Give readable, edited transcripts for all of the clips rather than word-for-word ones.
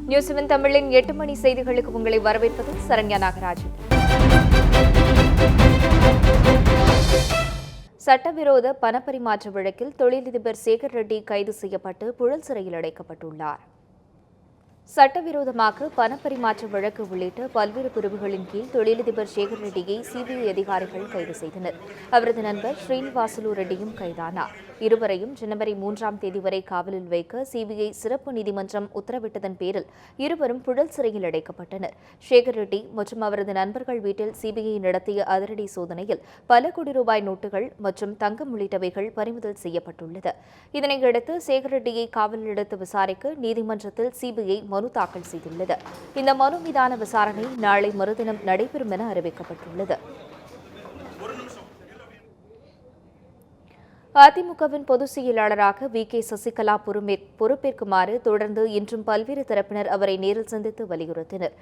News 7 தமிழின் 8 மணி செய்திகளுக்கு உங்களை வரவேற்பது சரண்யா நாகராஜன். சட்டவிரோத பணப்பரிமாற்ற வழக்கில் தொழிலதிபர் சேகர் ரெட்டி கைது செய்யப்பட்டு புழல் சிறையில் அடைக்கப்பட்டுள்ளார். சட்டவிரோதமாக பணப்பரிமாற்ற வழக்கு உள்ளிட்ட பல்வேறு பிரிவுகளின் கீழ் தொழிலதிபர் சேகர் ரெட்டியை சிபிஐ அதிகாரிகள் கைது செய்தனர். அவரது நண்பர் ஸ்ரீனிவாசுலு ரெட்டியும் கைதானார். இருவரையும் ஜனவரி 3ஆம் தேதி வரை காவலில் வைக்க சிபிஐ சிறப்பு நீதிமன்றம் உத்தரவிட்டதன் பேரில் இருவரும் புழல் சிறையில் அடைக்கப்பட்டனர். சேகர் ரெட்டி மற்றும் அவரது நண்பர்கள் வீட்டில் சிபிஐ நடத்திய அதிரடி சோதனையில் பல கோடி ரூபாய் நோட்டுகள் மற்றும் தங்கம் உள்ளிட்டவைகள் பறிமுதல் செய்யப்பட்டுள்ளது. இதனையடுத்து சேகர் ரெட்டியை காவலில் எடுத்து விசாரிக்க நீதிமன்றத்தில் சிபிஐ மனு தாக்கல் செய்துள்ளது. இந்த மனு மீதான விசாரணை நாளை மறுதினம் நடைபெறும் என அறிவிக்கப்பட்டுள்ளது. அதிமுகவின் பொதுச் செயலாளராக வி.கே. சசிகலா பொறுப்பேற்குமாறு தொடர்ந்து இன்றும் பல்வேறு தரப்பினர் அவரை நேரில் சந்தித்து வலியுறுத்தினர்.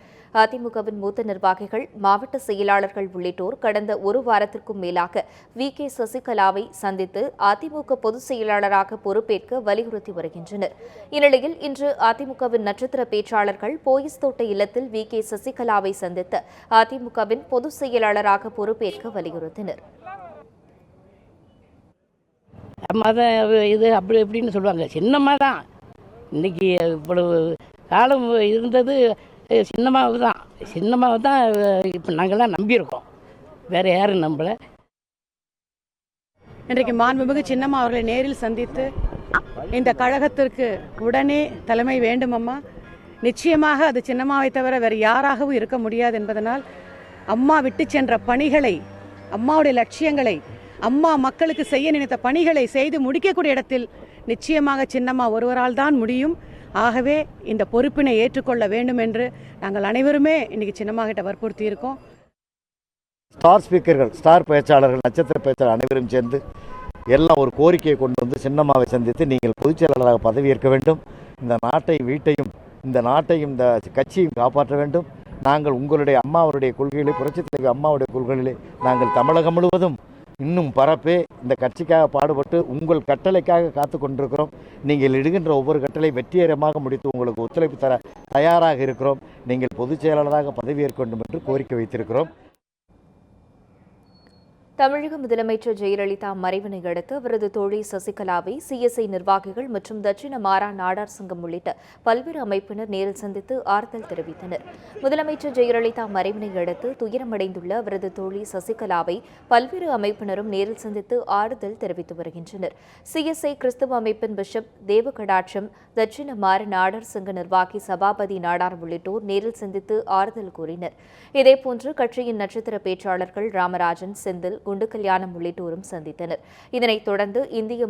அதிமுகவின் மூத்த நிர்வாகிகள், மாவட்ட செயலாளர்கள் உள்ளிட்டோர் கடந்த ஒரு வாரத்திற்கும் மேலாக வி.கே. சசிகலாவை சந்தித்து அதிமுக பொதுச் செயலாளராக பொறுப்பேற்க வலியுறுத்தி வருகின்றனர். இந்நிலையில் இன்று அதிமுகவின் நட்சத்திர பேச்சாளர்கள் போயஸ் தோட்ட இல்லத்தில் வி.கே. சசிகலாவை சந்தித்து அதிமுகவின் பொதுச் செயலாளராக பொறுப்பேற்க வலியுறுத்தினர். அம்மா தான் இது அப்படி எப்படின்னு சொல்லுவாங்க. சின்னம்மா தான் இன்றைக்கி இவ்வளவு காலம் இருந்தது. சின்னம்மாவை தான் இப்போ நாங்கள்லாம் நம்பியிருக்கோம். வேறு யாரும் நம்பலை. இன்றைக்கு மாண்புமிகு சின்னம்மா அவர்களை நேரில் சந்தித்து இந்த கழகத்திற்கு உடனே தலைமை வேண்டுமம்மா, நிச்சயமாக அது சின்னம்மாவை தவிர வேறு யாராகவும் இருக்க முடியாது என்பதனால் அம்மா விட்டு சென்ற பணிகளை, அம்மாவுடைய லட்சியங்களை, அம்மா மக்களுக்கு செய்ய நினைத்த பணிகளை செய்து முடிக்கக்கூடிய இடத்தில் நிச்சயமாக சின்னம்மா ஒருவரால் தான் முடியும். ஆகவே இந்த பொறுப்பினை ஏற்றுக்கொள்ள வேண்டும் என்று நாங்கள் அனைவருமே இன்னைக்கு சின்னம்மா கிட்ட வற்புறுத்தி இருக்கோம். ஸ்டார் ஸ்பீக்கர்கள், ஸ்டார் பேச்சாளர்கள், நட்சத்திர பேச்சாளர் அனைவரும் சேர்ந்து எல்லாம் ஒரு கோரிக்கையை கொண்டு வந்து சின்னம்மாவை சந்தித்து நீங்கள் பொதுச் செயலாளராக பதவியேற்க வேண்டும், இந்த வீட்டையும் இந்த கட்சியையும் காப்பாற்ற வேண்டும். நாங்கள் உங்களுடைய அம்மாவுடைய கொள்கைகளை, புரட்சித் தலைவி அம்மாவுடைய கொள்கைகளை நாங்கள் தமிழகம் முழுவதும் இன்னும் பரப்பே இந்த கட்சிக்காக பாடுபட்டு உங்கள் கட்டளைக்காக காத்து கொண்டிருக்கிறோம். நீங்கள் இடுகின்ற ஒவ்வொரு கட்டளை வெற்றிகரமாக முடித்து உங்களுக்கு ஒத்துழைப்பு தர தயாராக இருக்கிறோம். நீங்கள் பொதுச் செயலாளராக பதவியேற்க வேண்டும் என்று கோரிக்கை வைத்திருக்கிறோம். தமிழக முதலமைச்சர் ஜெயலலிதா மறைவினை அடுத்து அவரது தோழி சசிகலாவை சிஎஸ்ஐ நிர்வாகிகள் மற்றும் தட்சிண மாரா நாடார் சங்கம் உள்ளிட்ட பல்வேறு அமைப்பினர் நேரில் சந்தித்து ஆறுதல் தெரிவித்தனர். முதலமைச்சர் ஜெயலலிதா மறைவினை அடுத்து துயரமடைந்துள்ள அவரது தோழி சசிகலாவை பல்வேறு அமைப்பினரும் நேரில் சந்தித்து ஆறுதல் தெரிவித்து வருகின்றனர். சிஎஸ்ஐ கிறிஸ்தவ அமைப்பின் பிஷப் தேவகடாட்சம், தட்சிண மார நாடார் சங்க நிர்வாகி சபாபதி நாடார் உள்ளிட்டோர் நேரில் சந்தித்து ஆறுதல் கூறினர். இதேபோன்று கட்சியின் நட்சத்திர பேச்சாளர்கள் ராமராஜன், செந்தில், குண்டு கல்யாணம் உள்ளிட்டோரும் சந்தித்தனர். இதனைத் தொடர்ந்து இந்திய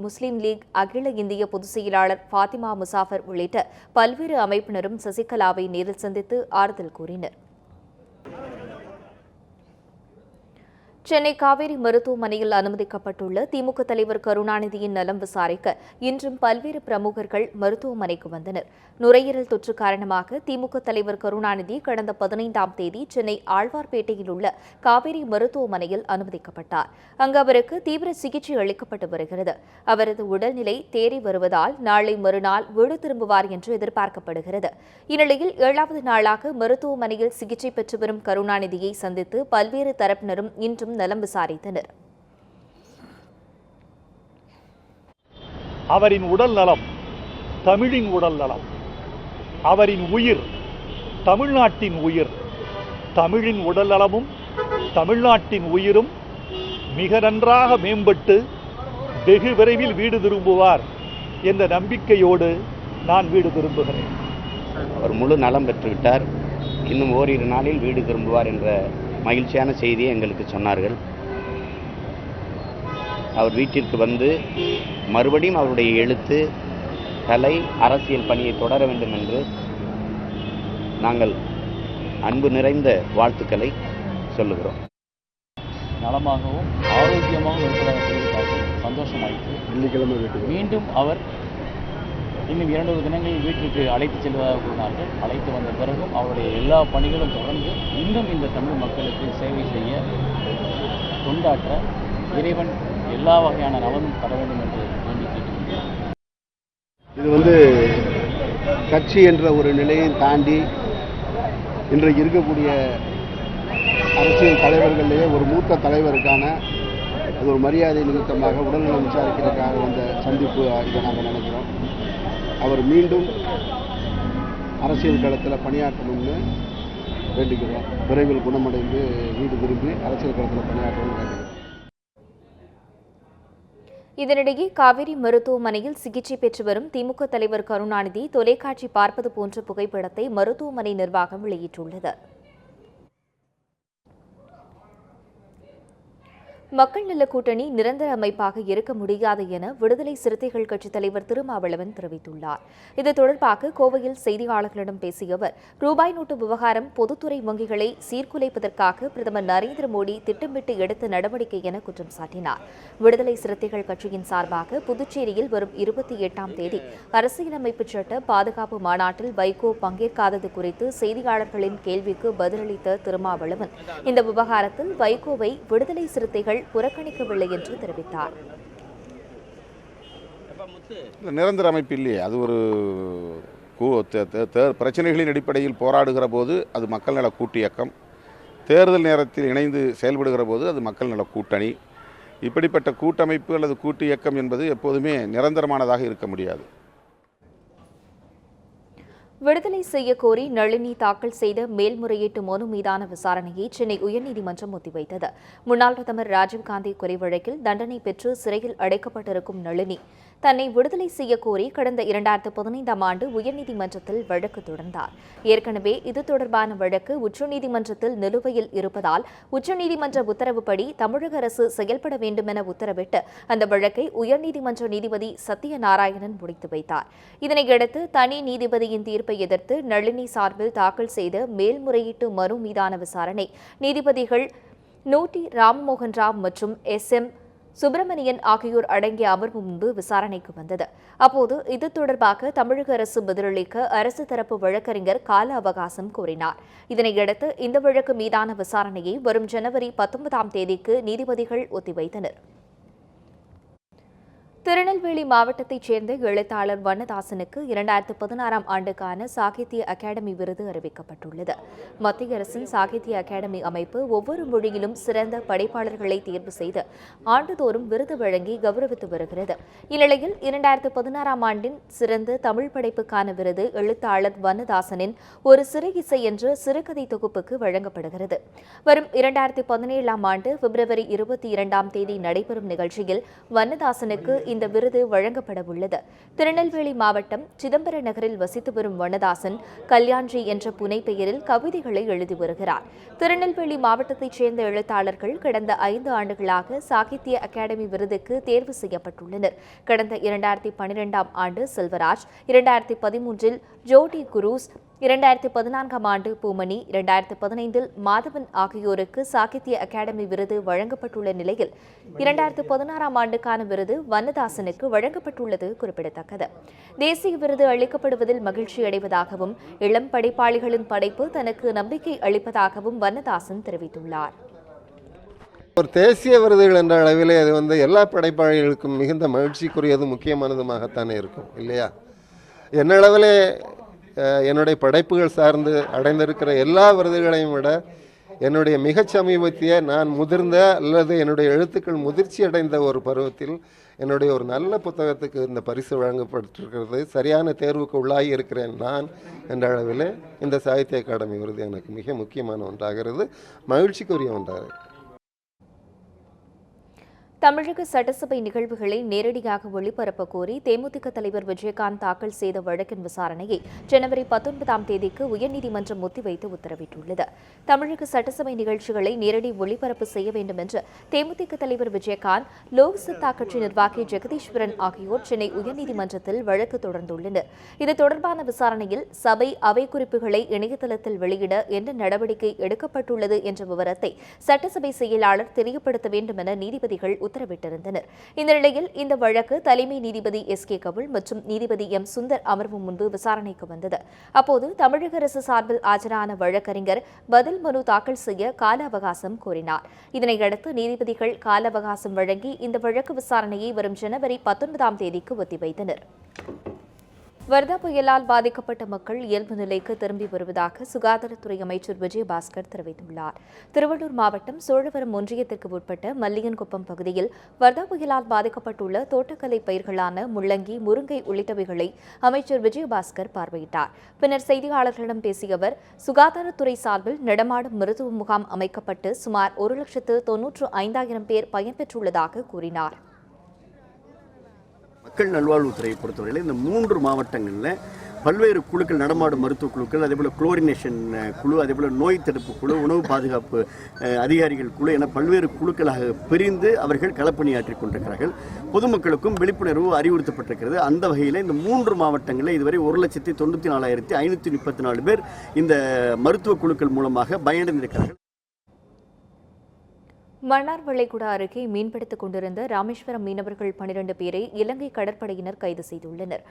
முஸ்லீம் லீக், அகில இந்திய பொதுச் செயலாளர் ஃபாத்திமா முசாஃபர் உள்ளிட்ட பல்வேறு அமைப்பினரும் சசிகலாவை நேரில் சந்தித்து ஆறுதல் கூறினர். சென்னை காவேரி மருத்துவமனையில் அனுமதிக்கப்பட்டுள்ள திமுக தலைவர் கருணாநிதியின் நலம் விசாரிக்க இன்றும் பல்வேறு பிரமுகர்கள் மருத்துவமனைக்கு வந்தனர். நுரையீரல் தொற்று காரணமாக திமுக தலைவர் கருணாநிதி கடந்த 15ஆம் தேதி சென்னை ஆழ்வார்பேட்டையில் உள்ள காவேரி மருத்துவமனையில் அனுமதிக்கப்பட்டார். அங்கு அவருக்கு தீவிர சிகிச்சை அளிக்கப்பட்டு வருகிறது. அவரது உடல்நிலை தேறி வருவதால் நாளை மறுநாள் வீடு திரும்புவார் என்று எதிர்பார்க்கப்படுகிறது. இந்நிலையில் 7வது நாளாக மருத்துவமனையில் சிகிச்சை பெற்று வரும் கருணாநிதியை சந்தித்து பல்வேறு தரப்பினரும் இன்றும் நலம் விசாரித்தனர். அவரின் உடல் நலம் தமிழின் உடல் நலம், அவரின் உயிர் தமிழ்நாட்டின் உயிர், தமிழின் உடல் நலமும் தமிழ்நாட்டின் உயிரும் மிக நன்றாக மேம்பட்டு வெகு விரைவில் வீடு திரும்புவார் என்ற நம்பிக்கையோடு நான் வீடு திரும்புகிறேன். அவர் முழு நலம் பெற்றுவிட்டார், இன்னும் ஓரிரு நாளில் வீடு திரும்புவார் என்ற மகிழ்ச்சியான செய்தியை எங்களுக்கு சொன்னார்கள். அவர் வீட்டிற்கு வந்து மறுபடியும் அவருடைய எழுத்து, கலை, அரசியல் பணியை தொடர வேண்டும் என்று நாங்கள் அன்பு நிறைந்த வாழ்த்துக்களை சொல்லுகிறோம். நலமாகவும் ஆரோக்கியமாகவும் இருப்பதாக தெரிவித்தார்கள். சந்தோஷமாயிற்று. மீண்டும் அவர் இன்னும் 2 தினங்களில் வீட்டிற்கு அழைத்து செல்வதாக கூறினார்கள். அழைத்து வந்த பிறகும் அவருடைய எல்லா பணிகளும் தொடர்ந்து இன்னும் இந்த தமிழ் மக்களுக்கு சேவை செய்ய, தொண்டாற்ற இறைவன் எல்லா வகையான நலனும் தர வேண்டும் என்று வேண்டி கேட்டுக்கொண்டார். இது கட்சி என்ற ஒரு நிலையை தாண்டி இன்றைக்கு இருக்கக்கூடிய அரசியல் தலைவர்களிலேயே ஒரு மூத்த தலைவருக்கான அது ஒரு மரியாதை நிமித்தமாக உடல்நலம் விசாரிக்கிறதுக்காக வந்த சந்திப்பு இதை நாங்கள் நினைக்கிறோம். அவர் மீண்டும் அரசியல் களத்தில் பணியாற்றணும்னு வேண்டிக்கிறோம். விரைவில் குணமடைந்து வீடு திரும்பி அரசியல் களத்தில் பணியாற்றணும்னு வேண்டிக்கிறோம். இதனிடையே காவேரி மருத்துவமனையில் சிகிச்சை பெற்று வரும் திமுக தலைவர் கருணாநிதி தொலைக்காட்சி பார்ப்பது போன்ற புகைப்படத்தை மருத்துவமனை நிர்வாகம் வெளியிட்டுள்ளது. மக்கள் நல கூட்டணி நிரந்தர அமைப்பாக இருக்க முடியாது என விடுதலை சிறுத்தைகள் கட்சித் தலைவர் திருமாவளவன் தெரிவித்துள்ளார். இது தொடர்பாக கோவையில் செய்தியாளர்களிடம் பேசிய அவர், ரூபாய் நோட்டு விவகாரம் பொதுத்துறை வங்கிகளை சீர்குலைப்பதற்காக பிரதமர் நரேந்திர மோடி திட்டமிட்டு எடுத்த நடவடிக்கை என குற்றம் சாட்டினார். விடுதலை சிறுத்தைகள் கட்சியின் சார்பாக புதுச்சேரியில் வரும் 28ஆம் தேதி அரசியலமைப்பு சட்ட பாதுகாப்பு மாநாட்டில் வைகோ பங்கேற்காதது குறித்து செய்தியாளர்களின் கேள்விக்கு பதிலளித்த திருமாவளவன், இந்த விவகாரத்தில் வைகோவை விடுதலை சிறுத்தைகள் புறக்கணிக்கவில்லை என்று தெரிவித்தார். நிரந்தர அமைப்பு இல்லையே, அது ஒரு பிரச்சனைகளின் அடிப்படையில் போராடுகிற போது அது மக்கள் நல கூட்டு இயக்கம், தேர்தல் நேரத்தில் இணைந்து செயல்படுகிற போது அது மக்கள் நல கூட்டணி. இப்படிப்பட்ட கூட்டமைப்பு அல்லது கூட்டு இயக்கம் என்பது எப்போதுமே நிரந்தரமானதாக இருக்க முடியாது. விடுதலை செய்ய கோரி நளினி தாக்கல் செய்த மேல்முறையீட்டு மனு மீதான விசாரணையை சென்னை உயர்நீதிமன்றம் ஒத்திவைத்தது. முன்னாள் பிரதமர் ராஜீவ்காந்தி கொலை வழக்கில் தண்டனை பெற்று சிறையில் அடைக்கப்பட்டிருக்கும் நளினி தன்னை விடுதலை செய்ய கோரி கடந்த 2015ஆம் ஆண்டு உயர்நீதிமன்றத்தில் வழக்கு தொடர்ந்தார். ஏற்கனவே இது தொடர்பான வழக்கு உச்சநீதிமன்றத்தில் நிலுவையில் இருப்பதால் உச்சநீதிமன்ற உத்தரவுப்படி தமிழக அரசு செயல்பட வேண்டுமென உத்தரவிட்டு அந்த வழக்கை உயர்நீதிமன்ற நீதிபதி சத்யநாராயணன் முடித்து வைத்தார். இதனையடுத்து தனி நீதிபதியின் தீர்ப்பை எதிர்த்து நளினி சார்பில் தாக்கல் செய்த மேல்முறையீட்டு மனு மீதான விசாரணை நீதிபதிகள் நூட்டி ராமமோகன் ராவ் மற்றும் எஸ்.எம். சுப்பிரமணியன் ஆகியோர் அடங்கிய அமர்வு முன்பு விசாரணைக்கு வந்தது. அப்போது இது தொடர்பாக தமிழக அரசு பதிலளிக்க அரசு தரப்பு வழக்கறிஞர் கால அவகாசம் கோரினார். இதனையடுத்து இந்த வழக்கு மீதான விசாரணையை வரும் ஜனவரி 19ஆம் தேதிக்கு நீதிபதிகள் ஒத்திவைத்தனர். திருநெல்வேலி மாவட்டத்தைச் சேர்ந்த எழுத்தாளர் வண்ணதாசனுக்கு 2016ஆம் ஆண்டுக்கான சாகித்ய அகாடமி விருது அறிவிக்கப்பட்டுள்ளது. மத்திய அரசின் சாகித்ய அகாடமி அமைப்பு ஒவ்வொரு மொழியிலும் சிறந்த படைப்பாளர்களை தேர்வு செய்து ஆண்டுதோறும் விருது வழங்கி கௌரவித்து வருகிறது. இந்நிலையில் 2016ஆம் ஆண்டின் சிறந்த தமிழ் படைப்புக்கான விருது எழுத்தாளர் வண்ணதாசனின் ஒரு சிறு இசை என்ற சிறுகதை தொகுப்புக்கு வழங்கப்படுகிறது. வரும் 2017ஆம் ஆண்டு பிப்ரவரி 22ஆம் தேதி நடைபெறும் நிகழ்ச்சியில் வண்ணதாசனுக்கு இந்த விருது வழங்கப்பட உள்ளது. திருநெல்வேலி மாவட்டம் சிதம்பர நகரில் வசித்து வரும் வண்ணதாசன் கல்யாண்ஜி என்ற புனை பெயரில் கவிதைகளை எழுதி வருகிறார். திருநெல்வேலி மாவட்டத்தைச் சேர்ந்த எழுத்தாளர்கள் கடந்த 5 ஆண்டுகளாக சாகித்ய அகாடமி விருதுக்கு தேர்வு செய்யப்பட்டுள்ளனர். கடந்த 2012ஆம் ஆண்டு செல்வராஜ், 2013இல் ஜோடி குரூஸ், 2014ஆம் ஆண்டு பூமணி, 2015இல் மாதவன் ஆகியோருக்கு சாகித்ய அகாடமி விருது வழங்கப்பட்டுள்ள நிலையில் 2016ஆம் ஆண்டுக்கான விருது வண்ணதாசனுக்கு வழங்கப்பட்டுள்ளது குறிப்பிடத்தக்கது. தேசிய விருது அளிக்கப்படுவதில் மகிழ்ச்சி அடைவதாகவும் இளம் படைப்பாளிகளின் படைப்பு தனக்கு நம்பிக்கை அளிப்பதாகவும் வண்ணதாசன் தெரிவித்துள்ளார். ஒரு தேசிய விருதுகள் என்ற அளவிலே அது எல்லா படைப்பாளிகளுக்கும் மிகுந்த மகிழ்ச்சிக்குரியது, முக்கியமானதுமாகத்தானே இருக்கும் இல்லையா? என்னளவிலே என்னுடைய படைப்புகள் சார்ந்து அடைந்திருக்கிற எல்லா விருதுகளையும் விட என்னுடைய மிகச் சமீபத்திய நான் முதிர்ந்த அல்லது என்னுடைய எழுத்துக்கள் முதிர்ச்சி அடைந்த ஒரு பருவத்தில் என்னுடைய ஒரு நல்ல புத்தகத்துக்கு இந்த பரிசு வழங்கப்பட்டிருக்கிறது. சரியான தேர்வுக்கு உள்ளாகி இருக்கிறேன் நான் என்ற அளவில் இந்த சாகித்ய அகாடமி விருது எனக்கு மிக முக்கியமான ஒன்றாகிறது, மகிழ்ச்சிக்குரிய ஒன்றாகிறது. தமிழக சட்டசபை நிகழ்வுகளை நேரடியாக ஒளிபரப்ப கோரி தேமுதிக தலைவர் விஜயகாந்த் தாக்கல் செய்த வழக்கின் விசாரணையை ஜனவரி 19ஆம் தேதிக்கு உயர்நீதிமன்றம் ஒத்திவைத்து உத்தரவிட்டுள்ளது. தமிழக சட்டசபை நிகழ்ச்சிகளை நேரடி ஒளிபரப்பு செய்ய வேண்டும் என்று தேமுதிக தலைவர் விஜயகாந்த், லோக் சத்தா கட்சி நிர்வாகி ஜெகதீஸ்வரன் ஆகியோர் சென்னை உயர்நீதிமன்றத்தில் வழக்கு தொடர்ந்துள்ளனர். இது தொடர்பான விசாரணையில் சபை அவை குறிப்புகளை இணையதளத்தில் வெளியிட என்ன நடவடிக்கை எடுக்கப்பட்டுள்ளது என்ற விவரத்தை சட்டசபை செயலாளர் தெரியப்படுத்த வேண்டும் என நீதிபதிகள் உத்தரவிட்டிருந்தனர். இந்த நிலையில் இந்த வழக்கு தலைமை நீதிபதி எஸ்.கே. கவுல் மற்றும் நீதிபதி எம். சுந்தர் அமர்வு முன்பு விசாரணைக்கு வந்தது. அப்போது தமிழக அரசு சார்பில் ஆஜரான வழக்கறிஞர் பதில் மனு தாக்கல் செய்ய கால அவகாசம் கோரினார். இதனையடுத்து நீதிபதிகள் கால அவகாசம் வழங்கி இந்த வழக்கு விசாரணையை வரும் ஜனவரி 19ஆம் தேதிக்கு ஒத்திவைத்தனர். வர்தா புயலால் பாதிக்கப்பட்ட மக்கள் இயல்பு நிலைக்கு திரும்பி வருவதாக சுகாதாரத்துறை அமைச்சர் விஜயபாஸ்கர் தெரிவித்துள்ளார். திருவள்ளூர் மாவட்டம் சோழவரம் ஒன்றியத்திற்கு உட்பட்ட மல்லியன்குப்பம் பகுதியில் வர்தா புயலால் பாதிக்கப்பட்டுள்ள தோட்டக்கலை பயிர்களான முள்ளங்கி, முருங்கை உள்ளிட்டவைகளை அமைச்சர் விஜயபாஸ்கர் பார்வையிட்டார். பின்னர் செய்தியாளர்களிடம் பேசிய அவர், சுகாதாரத்துறை சார்பில் நடமாடும் மருத்துவ முகாம் அமைக்கப்பட்டு சுமார் 1,95,000 பேர் பயன்பெற்றுள்ளதாக கூறினார். மக்கள் நல்வாழ்வுத்துறையை பொறுத்தவரையில் இந்த 3 மாவட்டங்களில் பல்வேறு குழுக்கள், நடமாடும் மருத்துவ குழுக்கள், அதேபோல் குளோரினேஷன் குழு, அதேபோல் நோய் தடுப்பு குழு, உணவு பாதுகாப்பு அதிகாரிகள் குழு என பல்வேறு குழுக்களாக பிரிந்து அவர்கள் களப்பணியாற்றிக் கொண்டிருக்கிறார்கள். பொதுமக்களுக்கும் விழிப்புணர்வு அறிவுறுத்தப்பட்டிருக்கிறது. அந்த வகையில் இந்த 3 மாவட்டங்களில் இதுவரை 1,94,534 பேர் இந்த மருத்துவ குழுக்கள் மூலமாக பயனடைந்திருக்கிறார்கள். மன்னார் வளைகுடா அருகே மீன்பிடித்துக் கொண்டிருந்த ராமேஸ்வரம் மீனவர்கள் 12 பேரை இலங்கை கடற்படையினர் கைது செய்துள்ளனர்.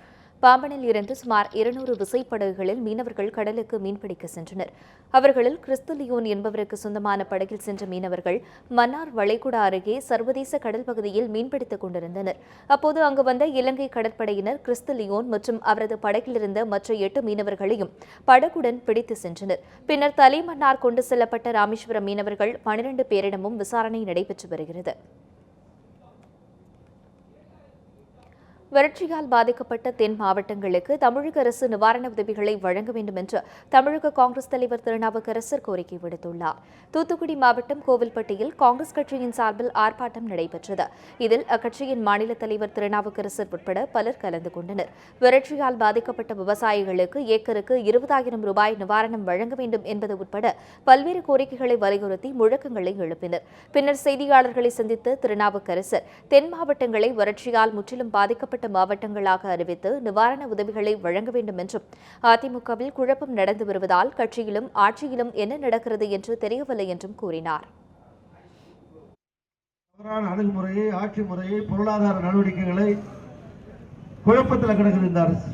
பாம்பனில் இருந்து சுமார் 200 விசைப்படகுகளில் மீனவர்கள் கடலுக்கு மீன்பிடிக்க சென்றனர். அவர்களில் கிறிஸ்து லியோன் என்பவருக்கு சொந்தமான படகில் சென்ற மீனவர்கள் மன்னார் வளைகுடா அருகே சர்வதேச கடல் பகுதியில் மீன்பிடித்துக் கொண்டிருந்தனர். அப்போது அங்கு வந்த இலங்கை கடற்படையினர் கிறிஸ்து லியோன் மற்றும் அவரது படகிலிருந்த மற்ற 8 மீனவர்களையும் படகுடன் பிடித்து சென்றனர். பின்னர் தலைமன்னார் கொண்டு செல்லப்பட்ட ராமேஸ்வரம் மீனவர்கள் 12 பேரிடமும் விசாரணை நடைபெற்று வருகிறது. வறட்சியால் பாதிக்கப்பட்ட தென் மாவட்டங்களுக்கு தமிழக அரசு நிவாரண உதவிகளை வழங்க வேண்டும் என்று தமிழக காங்கிரஸ் தலைவர் திருநாவுக்கரசர் கோரிக்கை விடுத்துள்ளார். தூத்துக்குடி மாவட்டம் கோவில்பட்டியில் காங்கிரஸ் கட்சியின் சார்பில் ஆர்ப்பாட்டம் நடைபெற்றது. இதில் அக்கட்சியின் மாநில தலைவர் திருநாவுக்கரசர் உட்பட பலர் கலந்து கொண்டனர். வறட்சியால் பாதிக்கப்பட்ட விவசாயிகளுக்கு ஏக்கருக்கு 20,000 ரூபாய் நிவாரணம் வழங்க வேண்டும் என்பது உட்பட பல்வேறு கோரிக்கைகளை வலியுறுத்தி முழக்கங்களை எழுப்பினர். பின்னர் செய்தியாளர்களை சந்தித்த திருநாவுக்கரசர் தென் மாவட்டங்களை வறட்சியால் முற்றிலும் பாதிக்கப்பட்ட மாவட்டங்களாக அறிவித்து நிவாரண உதவிகளை வழங்க வேண்டும் என்றும், அதிமுகவில் குழப்பம் நடந்து வருவதால் கட்சியிலும் ஆட்சியிலும் என்ன நடக்கிறது என்று தெரியவில்லை என்றும் கூறினார். அணுகுமுறையை, ஆட்சி முறையை, பொருளாதார நடவடிக்கைகளை குழப்பத்தில் கிடக்கிறது இந்த அரசு,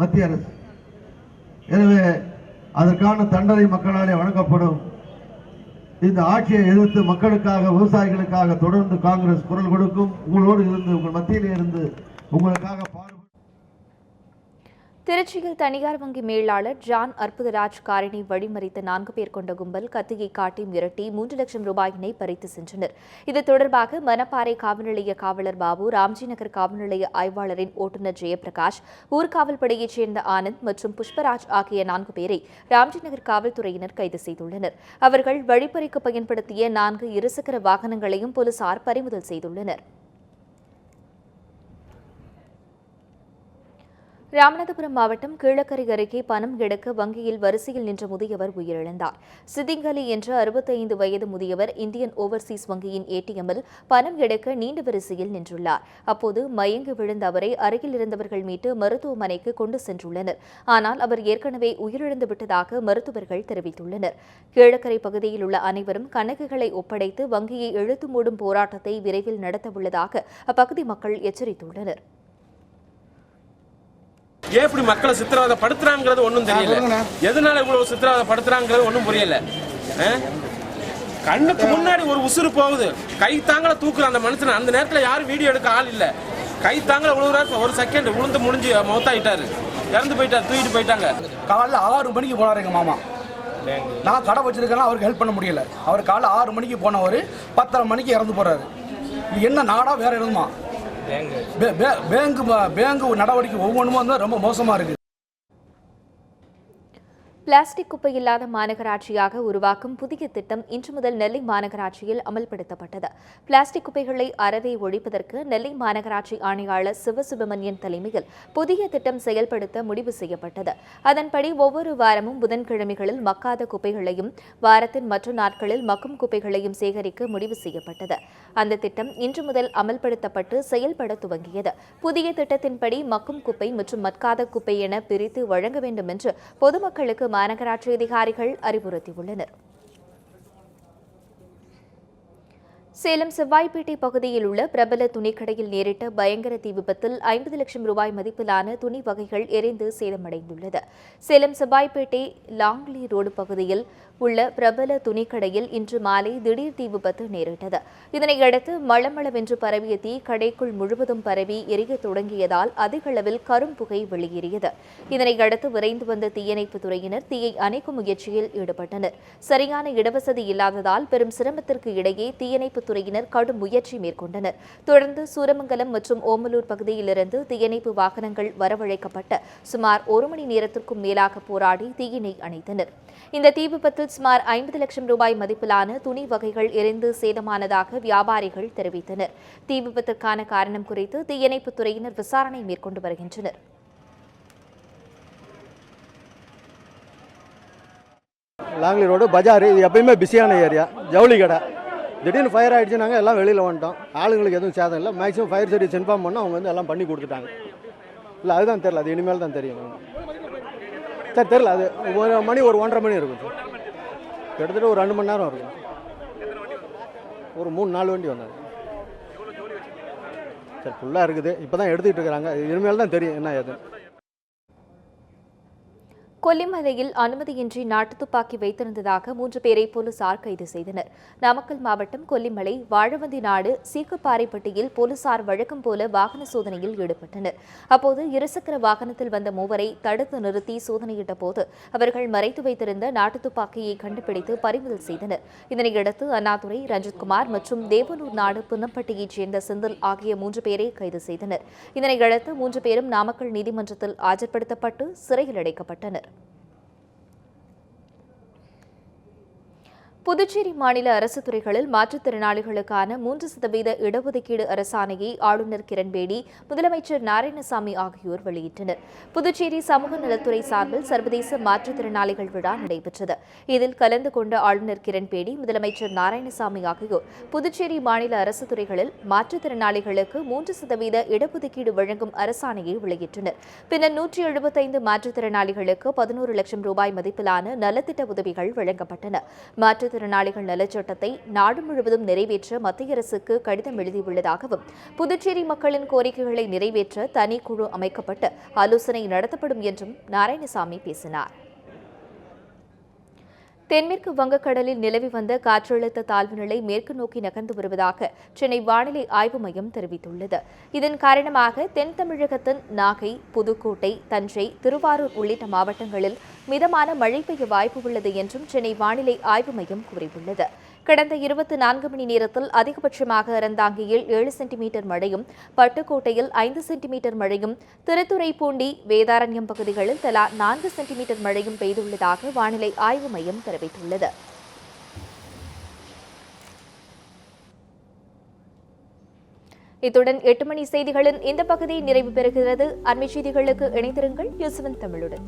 மத்திய அரசு. எனவே அதற்கான தண்டனை மக்களாலே வழங்கப்படும். இந்த ஆட்சியை எதிர்த்து மக்களுக்காக, விவசாயிகளுக்காக தொடர்ந்து காங்கிரஸ் குரல் கொடுக்கும். உங்களோடு இருந்து, உங்கள் மத்தியிலே இருந்து உங்களுக்காக பாடுபடும். திருச்சியில் தனியார் வங்கி மேலாளர் ஜான் அற்புதராஜ் காரினை வழிமறித்த 4 பேர் கொண்ட கும்பல் கத்தியை காட்டி மிரட்டி 3 லட்சம் ரூபாயினை பறித்து சென்றனர். இது தொடர்பாக மணப்பாறை காவல் நிலைய காவலர் பாபு, ராம்ஜி நகர் காவல் நிலைய ஆய்வாளரின் ஓட்டுநர் ஜெயபிரகாஷ், ஊர்காவல்படையைச் சேர்ந்த ஆனந்த் மற்றும் புஷ்பராஜ் ஆகிய 4 பேரை ராம்ஜி நகர் காவல்துறையினர் கைது செய்துள்ளனர். அவர்கள் வழிப்பறிக்கு பயன்படுத்திய 4 இருசக்கர வாகனங்களையும் போலீசார் பறிமுதல் செய்துள்ளனர். ராமநாதபுரம் மாவட்டம் கீழக்கரை அருகே பணம் எடுக்க வங்கியில் வரிசையில் நின்ற முதியவர் உயிரிழந்தார். சிதிங்கலி என்ற 65 வயது முதியவர் இந்தியன் ஓவர்சீஸ் வங்கியின் ஏடிஎம்மில் பணம் எடுக்க நீண்ட வரிசையில் நின்றுள்ளார். அப்போது மயங்கி விழுந்த அவரை அருகில் இருந்தவர்கள் மீட்டு மருத்துவமனைக்கு கொண்டு சென்றுள்ளனர். ஆனால் அவர் ஏற்கனவே உயிரிழந்து விட்டதாக மருத்துவர்கள் தெரிவித்துள்ளனர். கீழக்கரை பகுதியில் உள்ள அனைவரும் கணக்குகளை ஒப்படைத்து வங்கியை இழுத்து மூடும் போராட்டத்தை விரைவில் நடத்தவுள்ளதாக அப்பகுதி மக்கள் எச்சரித்துள்ளனர். ஏன் இப்படி மக்களை சித்திரவதைப்படுத்துறாங்கிறது ஒன்றும் தெரியல. எதனால இவ்வளவு சித்திரவதைப்படுத்துறாங்கிறது ஒன்றும் புரியல. கண்ணுக்கு முன்னாடி ஒரு உசுறு போகுது, கை தாங்கல தூக்குற அந்த மனுஷன். அந்த நேரத்தில் யாரும் வீடியோ எடுக்க ஆள் இல்லை. கை தாங்கல விழுவுறாரு, ஒரு செகண்ட் விழுந்து முடிஞ்சு மௌத்தாயிட்டாரு, இறந்து போயிட்டாரு, தூக்கிட்டு போயிட்டாங்க. காலைல 6 மணிக்கு போனார் எங்க மாமா. நான் கடை வச்சிருக்கேன், அவருக்கு ஹெல்ப் பண்ண முடியல. அவர் காலைல 6 மணிக்கு போனவர் 10:30 மணிக்கு இறந்து போறாரு. என்ன நாடா வேற எழுதுமா? பேங்கு நடவடிக்கை ஒவ்வொன்றும் வந்து ரொம்ப மோசமா இருக்கு. பிளாஸ்டிக் குப்பை இல்லாத மாநகராட்சியாக உருவாக்கும் புதிய திட்டம் இன்று முதல் நெல்லை மாநகராட்சியில் அமல்படுத்தப்பட்டது. பிளாஸ்டிக் குப்பைகளை அறவே ஒழிப்பதற்கு நெல்லை மாநகராட்சி ஆணையாளர் சிவசுப்பிரமணியன் தலைமையில் புதிய திட்டம் செயல்படுத்த முடிவு செய்யப்பட்டது. அதன்படி ஒவ்வொரு வாரமும் புதன்கிழமைகளில் மக்காத குப்பைகளையும் வாரத்தின் மற்ற நாட்களில் மக்கும் குப்பைகளையும் சேகரிக்க முடிவு செய்யப்பட்டது. அந்த திட்டம் இன்று முதல் அமல்படுத்தப்பட்டு செயல்பட துவங்கியது. புதிய திட்டத்தின்படி மக்கும் குப்பை மற்றும் மக்காத குப்பை என பிரித்து வழங்க வேண்டும் என்று பொதுமக்களுக்கு மாநகராட்சி அதிகாரிகள் அறிவுறுத்தியுள்ளனர். சேலம் செவ்வாய்ப்பேட்டை பகுதியில் உள்ள பிரபல துணிக்கடையில் நேரிட்ட பயங்கர தீ விபத்தில் 50 லட்சம் ரூபாய் மதிப்பிலான துணி வகைகள் எரிந்து சேதமடைந்துள்ளது. சேலம் செவ்வாய்ப்பேட்டை லாங்லி ரோடு பகுதியில் உள்ள பிரபல துணிக்கடையில் இன்று மாலை திடீர் தீ விபத்து நேரிட்டது. இதனையடுத்து மளமளவென்று பரவிய தீ கடைக்குள் முழுவதும் பரவி எரிய தொடங்கியதால் அதிக அளவில் கரும்புகை வெளியேறியது. இதனையடுத்து விரைந்து வந்த தீயணைப்புத் துறையினர் தீயை அணைக்கும் முயற்சியில் ஈடுபட்டனர். சரியான இடவசதி இல்லாததால் பெரும் சிரமத்திற்கு இடையே தீயணைப்புத் துறையினர் கடும் முயற்சி மேற்கொண்டனர். தொடர்ந்து சூரமங்கலம் மற்றும் ஓமலூர் பகுதியிலிருந்து தீயணைப்பு வாகனங்கள் வரவழைக்கப்பட்டு சுமார் 1 மணி நேரத்திற்கும் மேலாக போராடி தீயினை அணைத்தனர். இந்த தீ விபத்தில் சுமார் 50 லட்சம் ரூபாய் மதிப்பிலான துணி வகைகள் எரிந்து சேதமானதாக வியாபாரிகள் தெரிவித்தனர். தீ விபத்திற்கான காரணம் குறித்து தீயணைப்புத் துறையினர் விசாரணை மேற்கொண்டு வருகின்றனர். லாங்லி ரோடு பஜார் இது எப்பயுமே பிஸியான ஏரியா, ஜவுளி கடை. திடீர்னு ஃபயர் ஆகிடுச்சு, நாங்கள் எல்லாம் வெளியில் வந்துட்டோம். ஆளுங்களுக்கு எதுவும் சேதம் இல்லை. மேக்ஸிமம் ஃபயர் சர்வீஸ் இன்ஃபார்ம் பண்ணால் அவங்க வந்து எல்லாம் பண்ணி கொடுத்துட்டாங்க. இல்லை அதுதான் தெரில, அது இனிமேல் தான் தெரியும் சார். தெரில, அது 1 மணி 1:30 மணி இருக்கும் சார். கிட்டத்தட்ட ஒரு 2 மணி நேரம் இருக்கும். ஒரு 3-4 வண்டி வந்தாங்க சார். ஃபுல்லாக இருக்குது, இப்போ தான் எடுத்துக்கிட்டு இருக்கிறாங்க. இனிமேல் தான் தெரியும் என்ன ஏது. கொல்லிமலையில் அனுமதியின்றி நாட்டுத் துப்பாக்கி வைத்திருந்ததாக 3 பேரை போலீசார் கைது செய்தனர். நாமக்கல் மாவட்டம் கொல்லிமலை வாழவந்தி நாடு சீக்குப்பாறைப்பட்டியில் போலீசார் வழக்கம் போல வாகன சோதனையில் ஈடுபட்டனர். அப்போது இருசக்கர வாகனத்தில் வந்த 3வரை தடுத்து நிறுத்தி சோதனையிட்ட போது அவர்கள் மறைத்து வைத்திருந்த நாட்டுத் துப்பாக்கியை கண்டுபிடித்து பறிமுதல் செய்தனர். இதனையடுத்து அண்ணாதுரை, ரஞ்சித்குமார் மற்றும் தேவனூர் நாடு புன்னப்பட்டியைச் சேர்ந்த செந்தில் ஆகிய 3 பேரை கைது செய்தனர். இதனையடுத்து 3 பேரும் நாமக்கல் நீதிமன்றத்தில் ஆஜர்படுத்தப்பட்டு சிறையில் அடைக்கப்பட்டனர். புதுச்சேரி மாநில அரசு துறைகளில் மாற்றுத்திறனாளிகளுக்கான 3% இடஒதுக்கீடு அரசாணையை ஆளுநர் கிரண்பேடி, முதலமைச்சர் நாராயணசாமி ஆகியோர் வெளியிட்டனர். புதுச்சேரி சமூக நலத்துறை சார்பில் சர்வதேச மாற்றுத்திறனாளிகள் விழா நடைபெற்றது. இதில் கலந்து கொண்ட ஆளுநர் கிரண்பேடி, முதலமைச்சர் நாராயணசாமி ஆகியோர் புதுச்சேரி மாநில அரசு துறைகளில் மாற்றுத்திறனாளிகளுக்கு 3% இடஒதுக்கீடு வழங்கும் அரசாணையை வெளியிட்டனர். பின்னர் 175 மாற்றுத்திறனாளிகளுக்கு 11 லட்சம் ரூபாய் மதிப்பிலான நலத்திட்ட உதவிகள் வழங்கப்பட்டன. மாற்றுத்திறனாளிகள் நலச்சட்டத்தை நாடு முழுவதும் நிறைவேற்ற மத்திய அரசுக்கு கடிதம் எழுதியுள்ளதாகவும், புதுச்சேரி மக்களின் கோரிக்கைகளை நிறைவேற்ற தனிக்குழு அமைக்கப்பட்டு ஆலோசனை நடத்தப்படும் என்றும் நாராயணசாமி பேசினார். தென்மேற்கு வங்கக்கடலில் நிலவி வந்த காற்றழுத்த தாழ்வு நிலை மேற்கு நோக்கி நகர்ந்து வருவதாக சென்னை வானிலை ஆய்வு மையம் தெரிவித்துள்ளது. இதன் காரணமாக தென் தமிழகத்தின் நாகை, புதுக்கோட்டை, தஞ்சை, திருவாரூர் உள்ளிட்ட மாவட்டங்களில் மிதமான மழை பெய்ய வாய்ப்பு உள்ளது என்றும் சென்னை வானிலை ஆய்வு மையம் கூறியுள்ளது. கடந்த 24 மணி நேரத்தில் அதிகபட்சமாக அறந்தாங்கியில் 7 சென்டிமீட்டர் மழையும், பட்டுக்கோட்டையில் 5 சென்டிமீட்டர் மழையும், திருத்துறைப்பூண்டி, வேதாரண்யம் பகுதிகளில் தலா 4 சென்டிமீட்டர் மழையும் பெய்துள்ளதாக வானிலை ஆய்வு மையம் தெரிவித்துள்ளது. இத்துடன் 8 மணி செய்திகளின் இந்த பகுதி நிறைவு பெறுகிறது. அண்மை செய்திகளுக்கு இணைந்திருங்கள் யூசுவன் தமிழுடன்.